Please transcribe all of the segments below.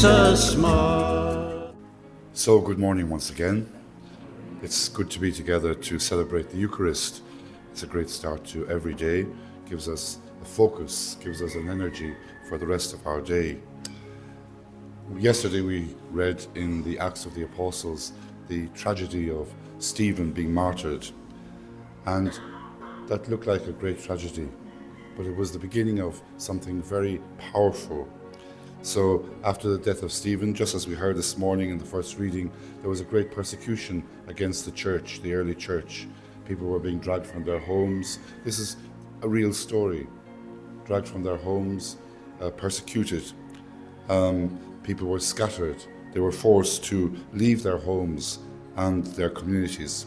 Jesus smile. So, good morning once again. It's good to be together to celebrate the Eucharist. It's a great start to every day, gives us a focus, gives us an energy for the rest of our day. Yesterday we read in the Acts of the Apostles the tragedy of Stephen being martyred, and that looked like a great tragedy, but it was the beginning of something very powerful. So after the death of Stephen, just as we heard this morning in the first reading, there was a great persecution against the church, the early church. People were being dragged from their homes. This is a real story. Dragged from their homes, persecuted. People were scattered. They were forced to leave their homes and their communities.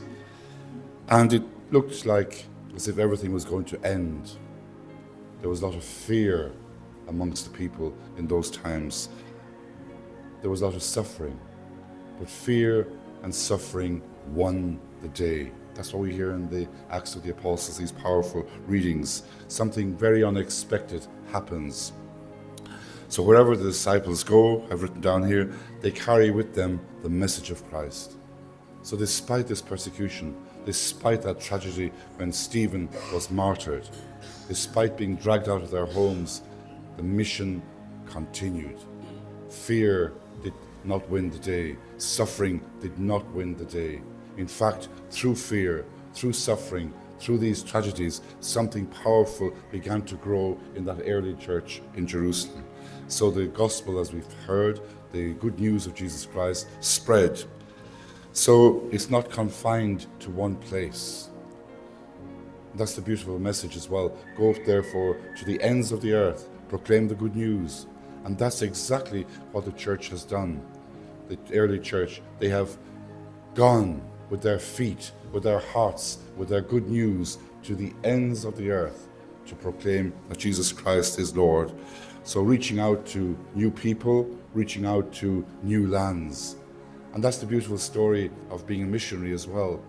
And it looked like as if everything was going to end. There was a lot of fear amongst the people in those times. There was a lot of suffering, but fear and suffering won the day. That's what we hear in the Acts of the Apostles, these powerful readings. Something very unexpected happens. So wherever the disciples go, I've written down here, they carry with them the message of Christ. So despite this persecution, despite that tragedy when Stephen was martyred, despite being dragged out of their homes, the mission continued. Fear did not win the day. Suffering did not win the day. In fact, through fear, through suffering, through these tragedies, something powerful began to grow in that early church in Jerusalem. So the gospel, as we've heard, the good news of Jesus Christ spread. So it's not confined to one place. That's the beautiful message as well. Go therefore to the ends of the earth, proclaim the good news. And that's exactly what the church has done. The early church, they have gone with their feet, with their hearts, with their good news to the ends of the earth to proclaim that Jesus Christ is Lord. So reaching out to new people, reaching out to new lands. And that's the beautiful story of being a missionary as well,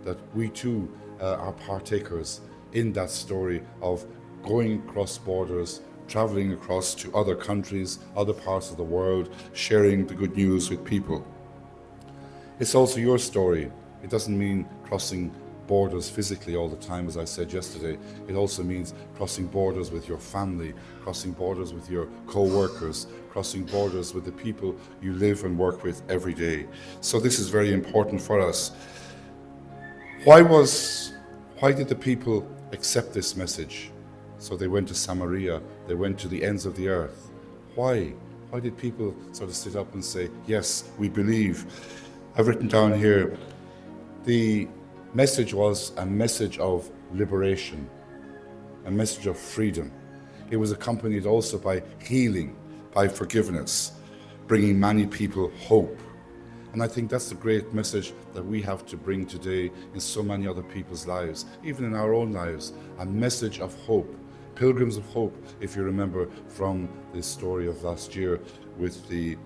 that we too are partakers in that story of going across borders, traveling across to other countries, other parts of the world, sharing the good news with people. It's also your story. It doesn't mean crossing borders physically all the time, as I said yesterday. It also means crossing borders with your family, crossing borders with your co-workers, crossing borders with the people you live and work with every day. So this is very important for us. Why did the people accept this message? So they went to Samaria, they went to the ends of the earth. Why? Why did people sort of sit up and say, yes, we believe? I've written down here, the message was a message of liberation, a message of freedom. It was accompanied also by healing, by forgiveness, bringing many people hope. And I think that's the great message that we have to bring today in so many other people's lives, even in our own lives, a message of hope. Pilgrims of hope, if you remember from the story of last year with the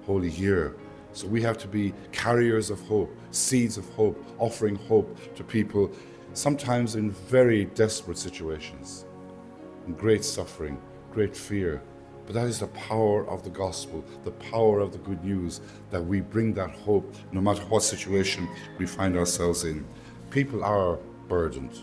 Holy Year. So we have to be carriers of hope, seeds of hope, offering hope to people, sometimes in very desperate situations, in great suffering, great fear. But that is the power of the gospel, the power of the good news, that we bring that hope no matter what situation we find ourselves in. People are burdened.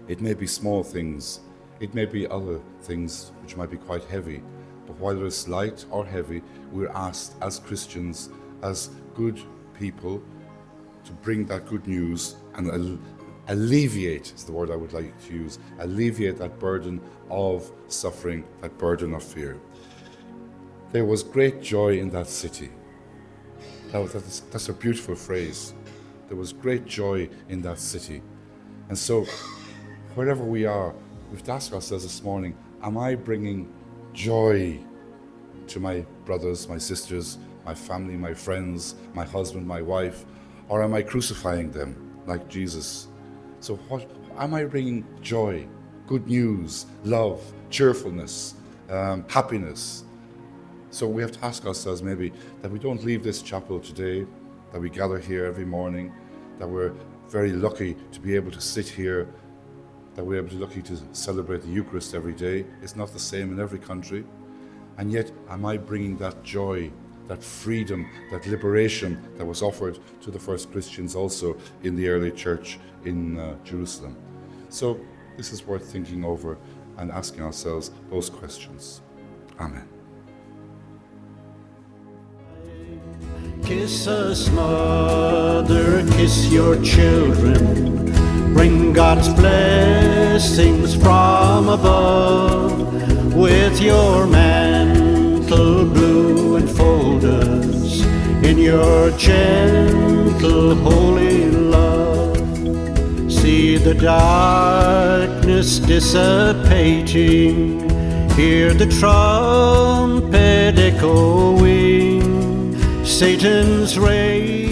It may be small things, it may be other things which might be quite heavy, but whether it's light or heavy, we're asked as Christians, as good people, to bring that good news and alleviate, is the word I would like to use, alleviate that burden of suffering, that burden of fear. There was great joy in that city. That's a beautiful phrase. There was great joy in that city. And so, wherever we are, we have to ask ourselves this morning, am I bringing joy to my brothers, my sisters, my family, my friends, my husband, my wife, or am I crucifying them like Jesus? So what am I bringing? Joy, good news, love, cheerfulness, happiness. So we have to ask ourselves maybe that we don't leave this chapel today, that we gather here every morning, that we're very lucky to be able to sit here, that we're able to lucky to celebrate the Eucharist every day. It's not the same in every country. And yet, am I bringing that joy, that freedom, that liberation that was offered to the first Christians also in the early church in Jerusalem? So this is worth thinking over and asking ourselves those questions. Amen. Kiss us, mother, kiss your children. Bring God's blessings from above. With your mantle blue enfold us in your gentle holy love. See the darkness dissipating, hear the trumpet echoing, Satan's rage